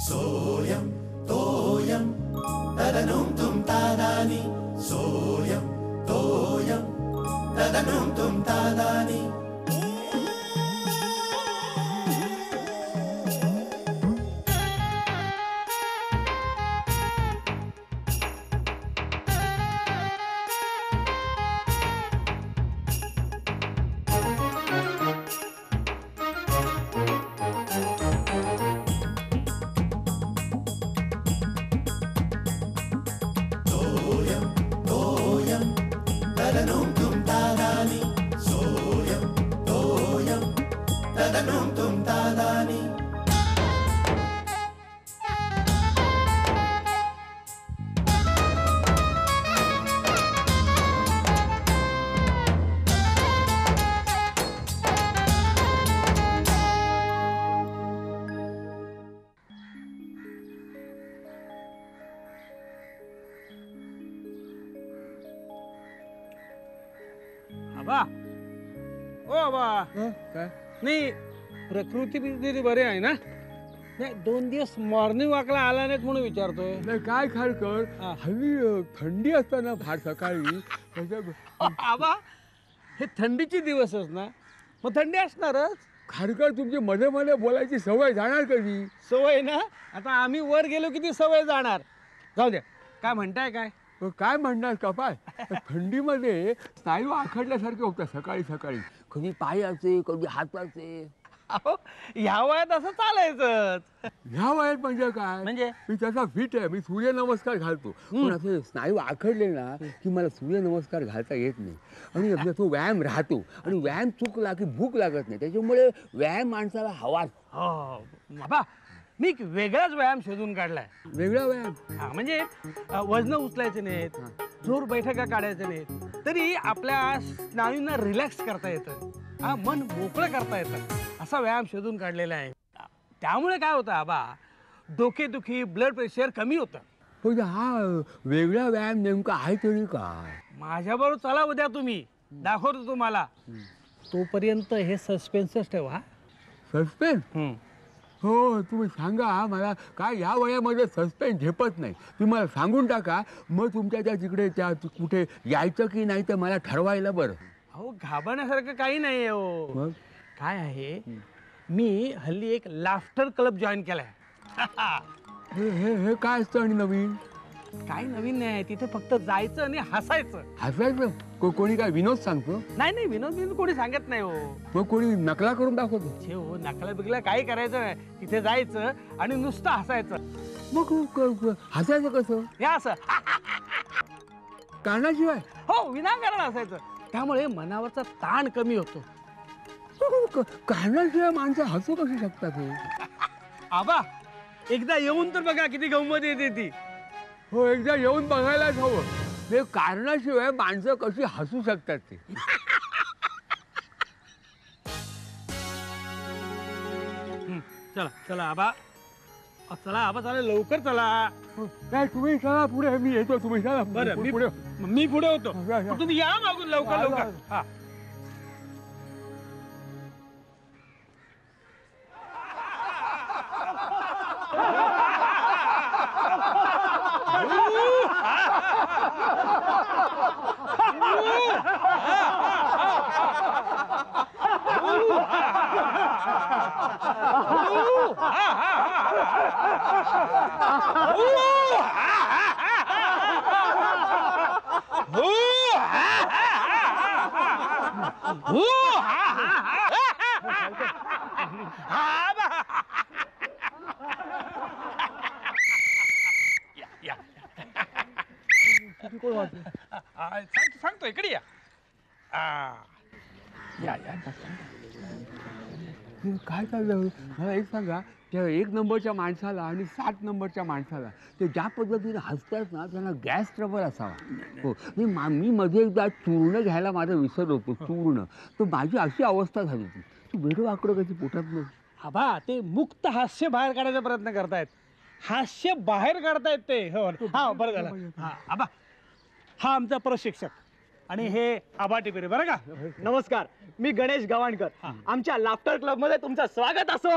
सोयम तोयम तदनुम तुम तादानी सोयम तोयम तदनुम तुम तादानी नाही प्रकृती बरे आहे ना? नाही 2 दिवस मॉर्निंग वॉकला आला नाहीत म्हणून विचारतोय. नाही काय खाडकर हल्ली थंडी असताना फार सकाळी आबा हे थंडीचे दिवसच ना, मग थंडी असणारच. खाडकर तुमची मध्ये मध्ये बोलायची सवय जाणार कधी? सवय ना, आता आम्ही वर गेलो की ती सवय जाणार. जाऊ द्या, काय म्हणताय? काय म्हणणार कपाय, थंडीमध्ये स्नायू आखडल्यासारखे होतात सकाळी सकाळी, कधी पायाचे कधी हाताचे. अहो ह्या वयात असं चालायचं. ह्या वयात म्हणजे काय? म्हणजे मी तसा फिट आहे, मी सूर्यनमस्कार घालतो, पण असे स्नायू आखडले ना की मला सूर्यनमस्कार घालता येत नाही. आणि आपला तो व्यायाम राहतो, आणि व्यायाम चुकला की भूक लागत नाही, त्याच्यामुळे व्यायाम माणसाला हवाच. बाबा मी एक वेगळाच व्यायाम शोधून काढलाय. वेगळा व्यायाम? म्हणजे वजन उचलायचे नाहीत, जोर बैठका काढायचे नाहीत, तरी आपल्या स्नायूंना रिलॅक्स करता येतं, मन मोकळं करता येतं, असा व्यायाम शोधून काढलेला आहे. त्यामुळे काय होतं आबा, डोकेदुखी ब्लड प्रेशर कमी होतं. पण हा वेगळा व्यायाम नेमका आहे तरी काय? माझ्याबरोबर चला उद्या, तुम्ही दाखवतो तुम्हाला. तोपर्यंत हे सस्पेन्सच ठेवा. सस्पेन्स? हो तुम्ही सांगा मला, काय या वयामध्ये सस्पेन्स झेपत नाही. तुम्ही मला सांगून टाका, मग तुमच्या त्या तिकडे त्या कुठे यायचं की नाही ते मला ठरवायला बरं. अहो घाबरण्यासारखं काही नाही हो. मग काय आहे, मी हल्ली एक लाफ्टर क्लब जॉईन केलाय. हे काय असतं आणि नवीन? काही नवीन नाही, तिथे फक्त जायचं आणि हसायचं. हसायचं? कोणी काय विनोद सांगतो? नाही विनोद कोणी सांगत नाही हो. मग कोणी नकला करून दाखवतो? छे हो, नकला बिकला काही करायचं नाही, तिथे जायचं आणि नुसतं हसायचं. मग हसायचं कसं? हे असं कारणाशिवाय? हो, विनाकारण हसायचं. त्यामुळे मनावरचा ताण कमी होतो. कारणाशिवाय माणसं हसू कशी शकतात? आबा एकदा येऊन तर बघा किती गंमत येते ती. हो एकदा येऊन बघायलाच हवं, हे कारणाशिवाय माणसं कशी हसू शकतात ते. चला चला आबा, चला लवकर चला. नाही तुम्ही चला पुढे, मी येतो. तुम्ही चला. बरं पुढे. मी पुढे होतो, तुम्ही या मागून लवकर. हा सांगतो इकडे या. काय चाललं मला एक सांगा, त्या 1 नंबरच्या माणसाला आणि 7 नंबरच्या माणसाला ते ज्या पद्धतीने हसतात ना, त्यांना गॅस ट्रबल असावा. हो मी मध्ये एकदा चूर्ण घ्यायला माझं विसरलो होतो. चूर्ण तर माझी अशी अवस्था झाली होती. तू वेडं वाकडं कशी पोटात नाही. आबा ते मुक्त हास्य बाहेर काढायचा प्रयत्न करतायत, हास्य बाहेर काढतायत ते. हो हा बरं झालं. हा आबा, हा आमचा प्रशिक्षक आणि हे आबा टिपेरे, बरं का. नमस्कार, मी गणेश गवाणकर. आमच्या लाफ्टर क्लब मध्ये तुमचं स्वागत असो.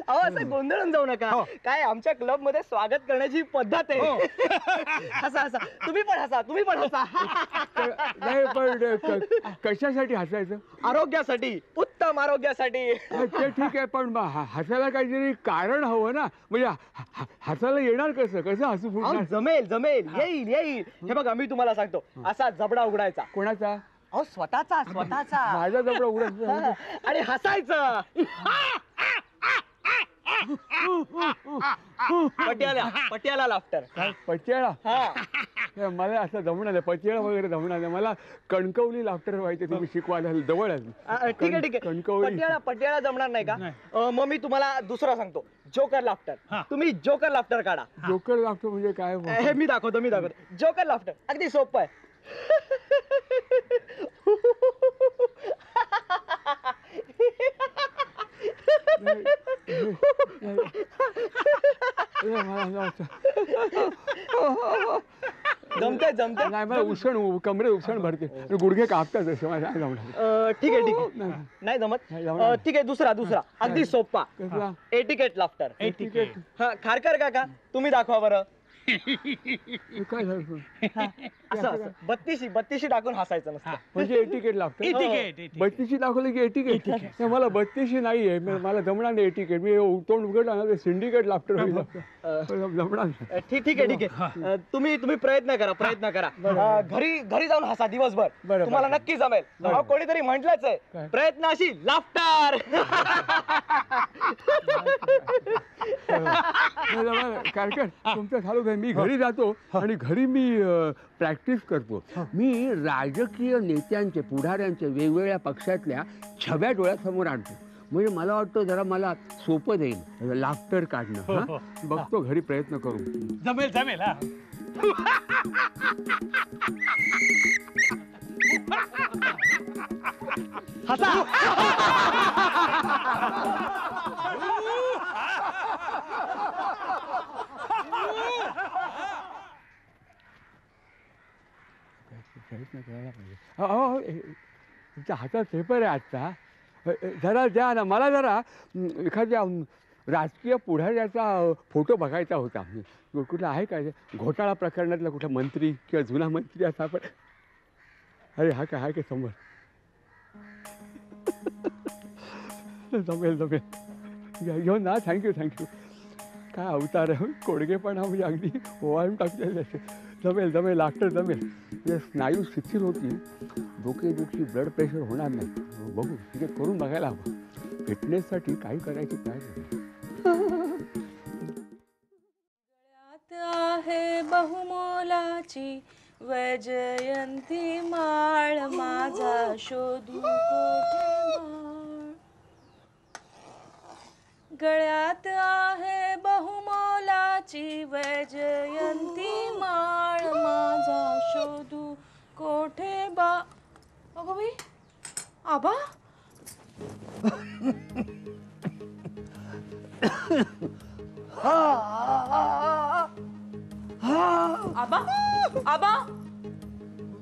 अहो असं गोंधळून जाऊ नका. काय आमच्या क्लब मध्ये स्वागत करण्याची पद्धत आहे. हसा हसा, तुम्ही पण हसा, तुम्ही पण हसा. नाही पण कशासाठी हसायचं? आरोग्यासाठी, उत्तम आरोग्यासाठी. ते ठीक आहे, पण हसायला काहीतरी कारण हवं ना. म्हणजे हसायला येणार कसं? कसं हसू अहो, फुटणार? जमेल जमेल, येईल येईल. हे बघा मी तुम्हाला सांगतो, असा जबडा उघडायचा. कोणाचा? अहो स्वतःचा स्वतःचा. माझा जबडा उघडायचा. आणि हसायचं. पटियाला लाफ्टर. पचेळा? हा, मला असं जमणार नाही, पचेळा वगैरे जमणार नाही. मला कणकवली लाफ्टर व्हायचे, तुम्ही शिकवायला जवळ आहे. ठीक आहे ठीक आहे. कणकवली. पटियाला जमणार नाही का? मग मी तुम्हाला दुसरा सांगतो, जोकर लाफ्टर. तुम्ही जोकर लाफ्टर काढा. जोकर लाफ्टर म्हणजे काय? हे मी दाखवतो. जोकर लाफ्टर अगदी सोपं आहे. जमते जमते. नाही, मला उसण, कमरे उसण भरते, गुडघे कापतात असे. मला नाही जमणार. ठीक आहे ठीक आहे. नाही जमत. ठीक आहे, दुसरा अगदी सोपा. कसला? Etiquette laughter. एटिकेट? हा, खारकर काका तुम्ही दाखवा बरं. काय झालं? असं 32 टाकून हसायचं नसतं. म्हणजे एटिकेट लाफ्टर? एटिकेट. 32 दाखवलं की एटिकेट? मला 32 नाही आहे, मला जमणार नाही एटिकेट. मी तोंड उघडला ना, सिंडिकेट लाफ्टर होईल. जमणार नाही. ठीक आहे. तुम्ही प्रयत्न करा. घरी जाऊन हसा दिवसभर. बरं. तुम्हाला नक्की जमेल. अहो, कोणीतरी म्हटलंच आहे, प्रयत्नाशी लाफ्टर. कारकर, तुमचं झालं काय? मी घरी जातो आणि घरी मी प्रॅक्टिस करतो. मी राजकीय नेत्यांचे, पुढाऱ्यांचे, वेगवेगळ्या पक्षातल्या छव्या डोळ्यासमोर आणतो. म्हणजे मला वाटतं जरा मला सोपं जाईल लाफ्टर काढणं. हा, बघतो घरी प्रयत्न करू. जमेल. हा हसा. प्रयत्न करायला पाहिजे. तुमच्या हातात पेपर आहे आजचा, जरा द्या ना मला. जरा एखाद्या राजकीय पुढाऱ्याचा फोटो बघायचा होता. कुठला आहे काय घोटाळा प्रकरणातला कुठला मंत्री किंवा जुना मंत्री असा. पण अरे हा काय समोर. जमेल. घेऊन ना. थँक्यू. काय अवतार आहे. कोडगेपणा म्हणजे अगदी ओवाळून टाकलेले असे. जमेल लाफ्टर जमेल. म्हणजे स्नायू शिथिल होती, डोकेदुखी, ब्लड प्रेशर होणार नाही. बघू, तिथे करून बघायला हवं. फिटनेससाठी काही करायची काय नाही. आहे बहुमोलाची वैजयंती माळ, माझा शोधू कोठे माळ. गळ्यात आहे बहुमोलाची वैजयंती माळ, माझा शोधू कोठे बा. अगं बाई, आबा. आबा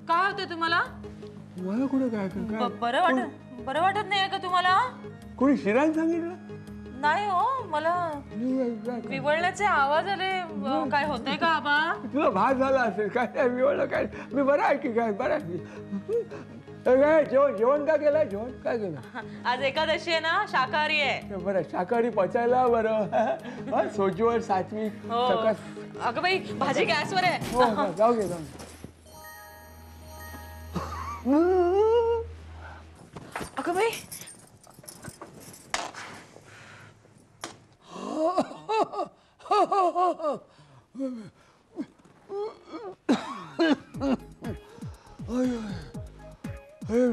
काय होतंय तुम्हाला? मला कुठे काय बरं वाटत नाही का तुम्हाला? कोणी शिरायला सांगितलं? नाही हो, मला विवळण्याचे आवाज आले. काय होतंय का आबा? तुला भात झाला असेल काय? विवळलं काय? मी बरं आहे की काय? बरं आहे. जेवण काय केलं? आज एकादशी आहे ना, शाकाहारी आहे. बरं, शाकाहारी पचायला बरं. सोजवर सात्विक सकस. अगं बाई, भाजी गॅसवर आहे. हो, जाऊ घे. अगं बाई,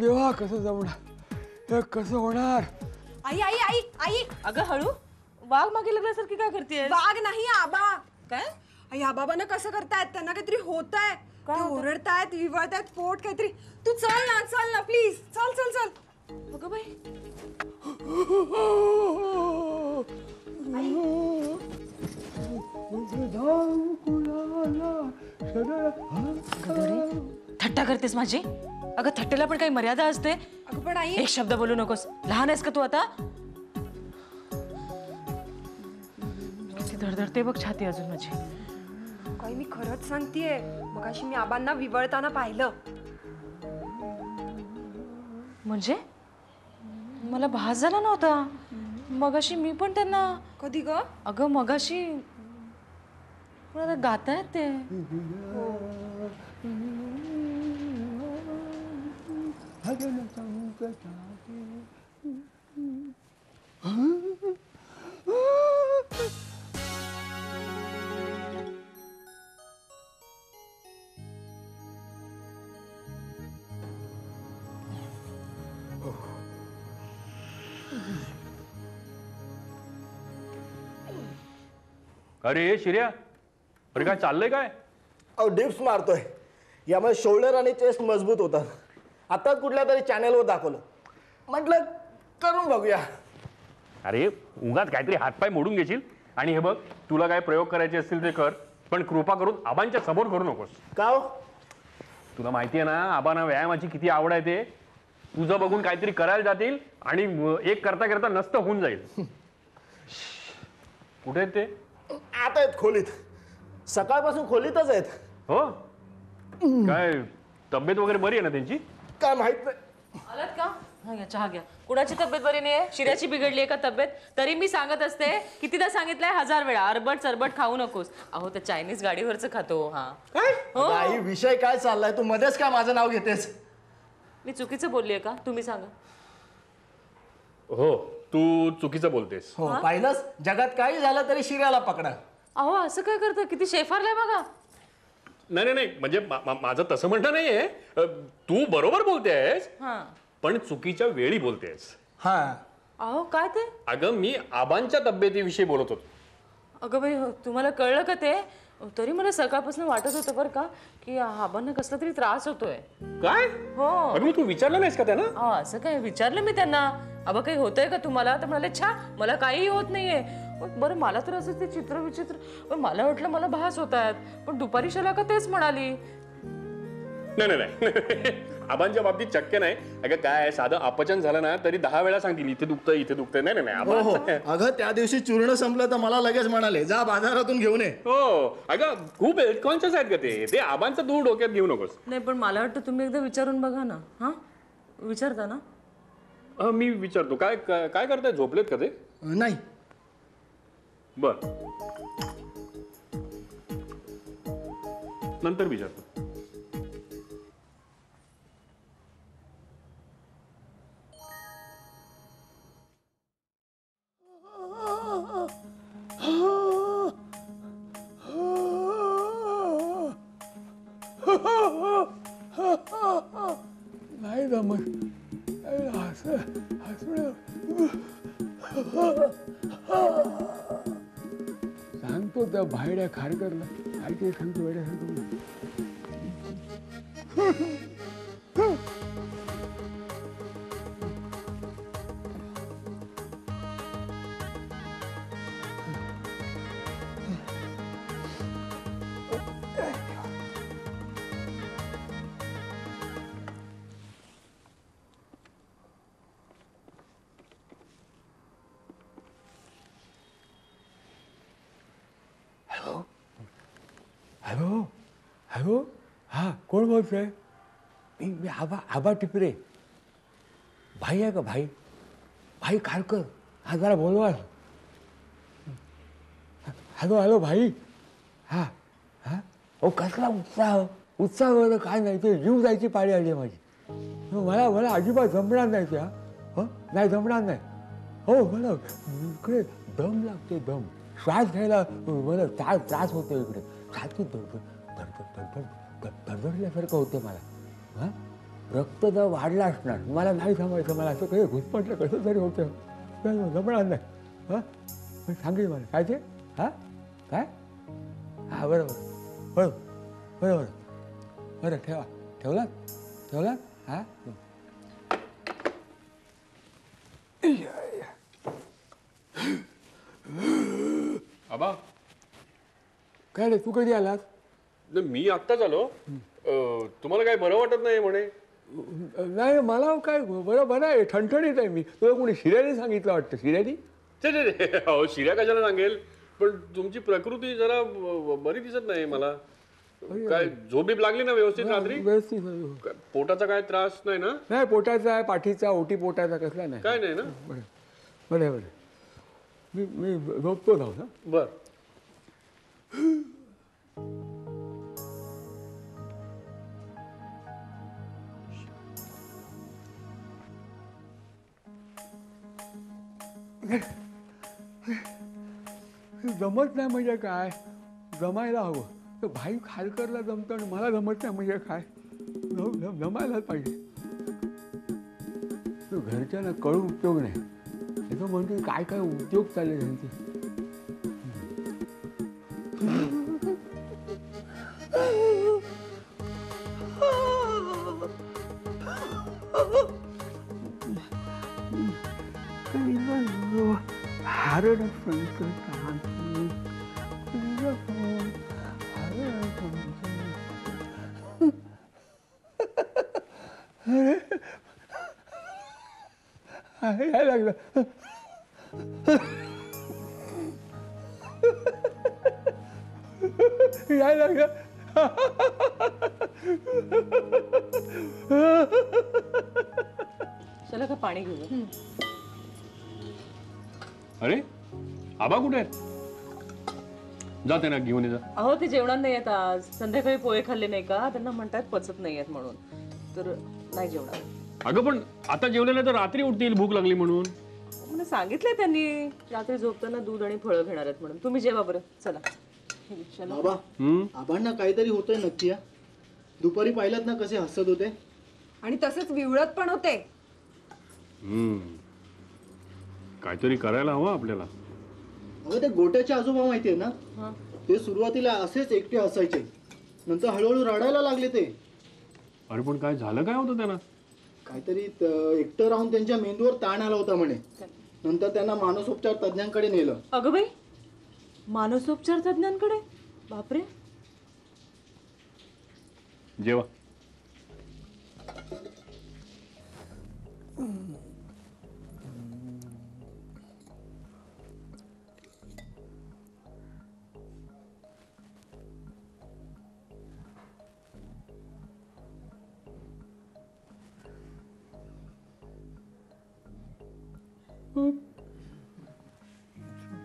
देवा, कसं जमणार? कसं होणार? आई आई आई आई. अगं हळू. वाघ मागे लागल्यासारखी काय करतेय? वाघ नाही आबा. काय? आई आबाबांना कसं करतायत? त्यांना काहीतरी होत आहे. ते ओरडतायत, विवळतायत, पोट काहीतरी. तू चल ना प्लीज. चल. अगं बाई, थट्टा करतेस माझी? अगं थट्टेला पण काही मर्यादा असते. अगं पण आई एक शब्द बोलू नकोस. लहान आहेस का तू आता? किती धडधडते बघ छाती अजून माझी. काही मी खरंच सांगतेय, मगाशी मी आबांना विवळताना पाहिलं. म्हणजे मला भास झाला नव्हता. मगाशी मी पण त्यांना. कधी ग? अगं मगाशी पण आता गातायत ते. अरे शिर्या, अरे काय चाललंय काय? अहो डिप्स मारतोय, यामुळे शोल्डर आणि चेस्ट मजबूत होतात. आता कुठल्या तरी चॅनलवर दाखवलं, म्हटलं करून बघूया. अरे उगाच काहीतरी हातपाय मोडून घेशील. आणि हे बघ, तुला काय प्रयोग करायचे असतील ते कर, पण कृपा करून आबांच्या समोर करू नकोस. का हो? तुला माहिती आहे ना आबांना व्यायामाची किती आवड आहे ते. तुझं बघून काहीतरी करायला जातील आणि एक करता करता नष्ट होऊन जाईल. कुठे आहेत ते? आता आहेत खोलीत, सकाळपासून खोलीतच आहेत. हो काय तब्येत वगैरे बरी आहे ना त्यांची? काय माहित नाही. आलात का? हा घ्या चहा घ्या. कुणाची तब्येत बरी नाहीये? शिर्याची बिघडली आहे का तब्येत? तरी मी सांगत असते, कितीदा सांगितलंय 1000 वेळा, अरबट सरबट खाऊ नकोस. अहो त्या चायनीज गाडीवरचं खातो. हा काय आई, विषय काय चाललाय? तू मध्येच काय माझं नाव घेतेस? मी चुकीचं बोललीये का? तुम्ही सांगा. हो तू चुकीचं बोलतेस. हो पाहिलंच, जगात काही झालं तरी शिर्याला पकडा. अहो असं काय करतं? किती शेफारलाय बघा. नाही नाही नाही, म्हणजे माझं तसं म्हणणं नाहीये. तू बरोबर बोलतेस, हा पण चुकीच्या वेळी बोलतेस. हा अहो काय ते? अगं मी आबांच्या तब्येतीविषयी बोलत होतो. अगं बाई तुम्हाला कळलं का ते? तरी मला सकाळपासून वाटत होतं बरं का की आबांना कसला तरी त्रास होतोय. काय? हो अगं मग तू विचारलं नाहीस का त्यांना? अहो असं काय विचारलं मी त्यांना, आबा काही होतंय का तुम्हाला? तर म्हणाले छा मला काहीही होत नाहीये. बरं मला तर असं ते चित्र विचित्र, पण मला वाटलं मला भास होत आहेत. पण दुपारी शलाका तेच म्हणाली. नाही नाही नाही आबांच्या बाबतीत शक्य नाही. अगं काय साधं अपचन झालं ना तरी 10 वेळा सांगतील इथे दुखतंय इथे दुखतंय. नाही नाही हो हो, आबा. अगं त्या दिवशी चूर्ण संपलं तर मला लगेच म्हणाले जा बाजारातून घेऊन ये. हो अगं खूप हेल्थ कॉन्शियस आहेत का ते आबांचं तू डोक्यात घेऊ नकोस. नाही पण मला वाटतं तुम्ही एकदा विचारून बघा ना. हा विचारता ना? मी विचारतो. काय काय करताय? झोपलेत का ते? नाही. बर नंतर विचारतो. नाही जमत. सांगतो त्या भायड्या खारकरला काय ते सांगतो वेड्या सांगतो. हॅलो हॅलो, हां कोण बोलतोय? मी आबा टिपरे. भाई आहे का? भाई खारकर. हा जरा बोलवा. हॅलो भाई. हां हां. हो कसला उत्साह वगैरे काय नाही, ते जीव जायची पाळी आली आहे माझी. मला अजिबात जमणार नाही ते. हो नाही जमणार नाही. हो मला इकडे दम लागते, दम श्वास घ्यायला मला त्रास होतो. इकडे छाती धडधडल्यासारखं होतं मला. हां रक्तदाब वाढला असणार. मला नाही जमायचं. मला असं काही घुसपटलं कसं तरी होतं. जमणार नाही. हां सांगितलं मला काय ते. हां काय? हां बरोबर बरोबर बरं ठेवला. हां आबा काय रे, तू कधी आलास? मी आत्ताच आलो. तुम्हाला काय बरं वाटत नाही म्हणे. नाही मला काय बरं आहे, ठणठणीत आहे मी. तुला कोणी शिर्याने सांगितलं वाटतं? शिर्यानी? अहो शिर्या कशाला सांगेल, पण तुमची प्रकृती जरा बरी दिसत नाही मला. काय झोप बीप लागली ना व्यवस्थित रात्री? व्यवस्थित. काय, पोटाचा काय त्रास नाही ना? नाही, पोटाचा आहे, पाठीचा, ओटी पोटाचा कसला नाही. काय नाही ना? बरं बरं बरं. मी झोपतो जाऊ ना. बर. जमत नाही म्हणजे काय? जमायला हवं. तर भाई खारकरला जमतं आणि मला जमत नाही म्हणजे काय? जमायलाच पाहिजे. घरच्यांना कळू उपयोग नाही. त्याचं म्हणजे काय काय उद्योग चालले त्यांचे. हरण यायला लागलं. यायला लागलं. चला का पाणी घेऊ. अरे आबा कुठे आहेत? जा त्यांना घेऊन ये जा. अहो ते जेवणार नाही आहेत आज. संध्याकाळी पोहे खाल्ले नाही का, त्यांना म्हणतात पचत नाही आहेत म्हणून, तर नाही जेवणार. अगं पण आता जेवले नाही तर रात्री उठतील भूक लागली म्हणून. मला सांगितलंय त्यांनी रात्री झोपताना दूध आणि फळं घेणार आहेत म्हणून. तुम्ही जेवा बरं. चला. बाबा आबांना काहीतरी होतंय नक्की. दुपारी पाहिलात ना कसे हसत होते आणि तसेच विवळत पण होते. काहीतरी करायला हवं आपल्याला. अगं ते गोट्याचे आजोबा माहितीये ना, ते सुरुवातीला असेच एकटे हसायचे, नंतर हळूहळू रडायला लागले ते. अरे पण काय झालं काय होतं त्यांना? काहीतरी एकटं राहून त्यांच्या मेंदूवर ताण आला होता म्हणे. नंतर त्यांना मानसोपचार तज्ञांकडे नेलं. अगं बाई, मानसोपचार तज्ञांकडे? बापरे. जेवा.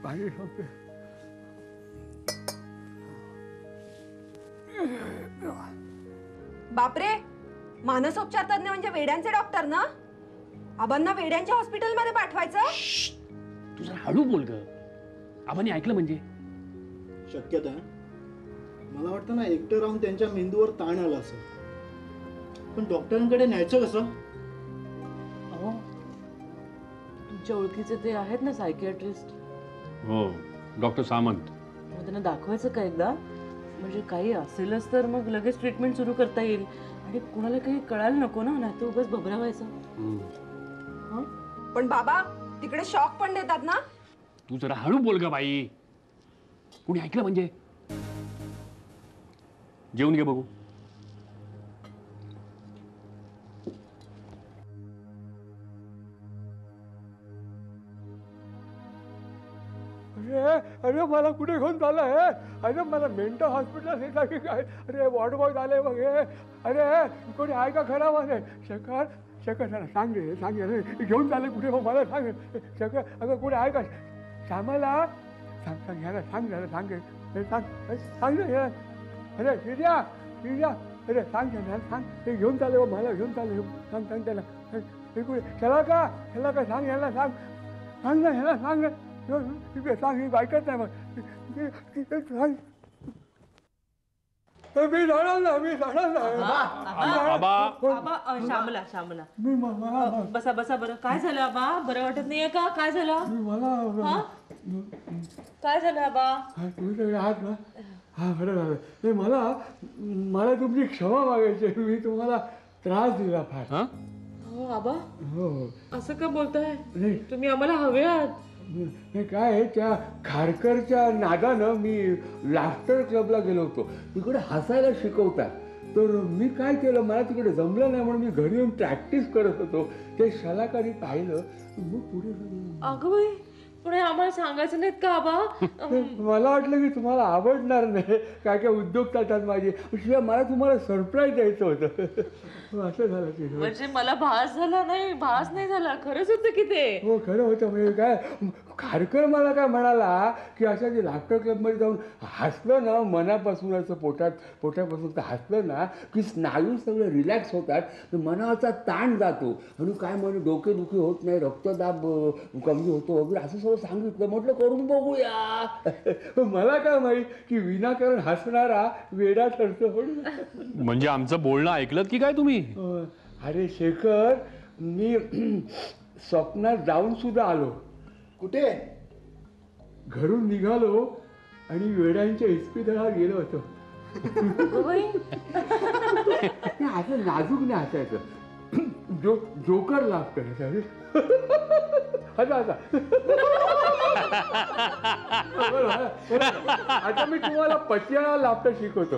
पाणी सांगते. बापरे, मानसोपचार तज्ञ म्हणजे वेड्यांचे डॉक्टर ना? आबांना वेड्यांच्या हॉस्पिटलमध्ये पाठवायचं? तू जरा हळू बोल ग. आबांनी ऐकलं म्हणजे? शक्यता आहे. मला वाटतं ना एकटं राहून त्यांच्या मेंदूवर ताण आला असेल. पण डॉक्टरांकडे न्यायचं कसं? अहो तुमच्या ओळखीचे ते आहेत ना सायकियाट्रिस्ट? हो, डॉक्टर सामंत. मग त्यांना दाखवायचं का एकदा? म्हणजे काही असेलच तर मग लगेच ट्रीटमेंट सुरू करता येईल. आणि कुणाला काही कळायला नको ना, नाही तर उगाच भबरावायचं. पण बाबा तिकडे शॉक पण देतात ना? तू जरा हळू बोल ग बाई. कुणी ऐकलं म्हणजे? जेवून घे बघू. अरे मला कुठे घेऊन चाललंय? अरे मला मेंटल हॉस्पिटल नेता की काय? अरे वॉर्ड बॉय झाले बघ हे. अरे कोणी आहे का खरा? मध्ये शेखर, शेखर जरा सांग रे, सांग रे, घेऊन चालले कुठे? मला सांग शेखर. अगं कोणी आहे का? श्यामाला सांग, सांग याला सांग, जरा सांग रे, सांग, सांग रे. अरे शिर्या, शिर्या, अरे सांग त्याला, सांग ते घेऊन चालले मला, घेऊन चालले. सांग, सांग त्याला. कुठे त्याला का सांग, याला सांग, सांग ना ह्याला सांग. सांग ऐकत नाही मग. सांग मी जाणार ना, मी जाणार ना. आबा, श्यामला, श्यामला. बसा बसा. बरं काय झालं आबा? बरं वाटत नाहीये का? काय झालं? मला काय झालं आबा? तुमच्याकडे आहात ना? हा बरं झालं. नाही मला तुमची क्षमा मागायची. मी तुम्हाला त्रास दिला फार. हो आबा, हो असं का बोलताय? नाही तुम्ही आम्हाला हवे आहात. नाही काय, त्या खारकरच्या नादानं मी लाफ्टर क्लबला गेलो होतो. तिकडे हसायला शिकवतात. तर मी काय केलं, मला तिकडे जमलं नाही म्हणून मी घरी येऊन प्रॅक्टिस करत होतो. ते शलाकारी पाहिलं, मग पुढे गेलो. अगं बाई, पण हे आम्हाला सांगायचं नाहीत का आबा? मला वाटलं की तुम्हाला आवडणार नाही, काय काय उद्योग चालतात माझे, शिवाय मला तुम्हाला सरप्राईज द्यायचं होतं. असं झालं ते. म्हणजे मला भास झाला नाही, भास नाही झाला, खरंच होतं की ते? हो खरं होतं. म्हणजे काय, खारकर मला काय म्हणाला की अशा जे लाफ्टर क्लबमध्ये जाऊन हसलं ना, मनापासून असं पोटापासून तर हसलं ना की स्नायू सगळे रिलॅक्स होतात, तर मनाचा ताण जातो आणि काय म्हणे डोकेदुखी होत नाही, रक्तदाब कमी होतो वगैरे असं सगळं सांगितलं. म्हटलं करून बघूया. मला काय माहीत की विनाकारण हसणारा वेडा ठरतो म्हणून. म्हणजे आमचं बोलणं ऐकलं की काय तुम्ही? अरे शेखर, मी स्वप्नात जाऊन सुद्धा आलो. कुठे? घरून निघालो आणि वेड्यांच्या इस्पितळावर गेलो होतो. अगं बाई, असं नाजूक नाही हसायचं, जोकर लाभ करायचं. आता मी तुम्हाला पटियाळा लाफ्टर शिकवतो.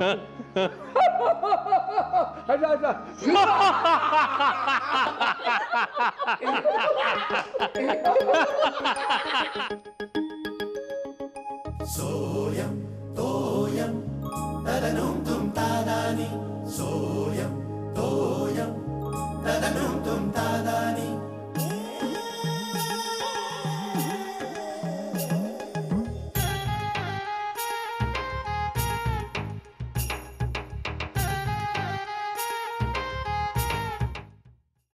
सोयम तोयम तदनुम तुम तादानी सोयम तोयम तदनुम तुम तादानी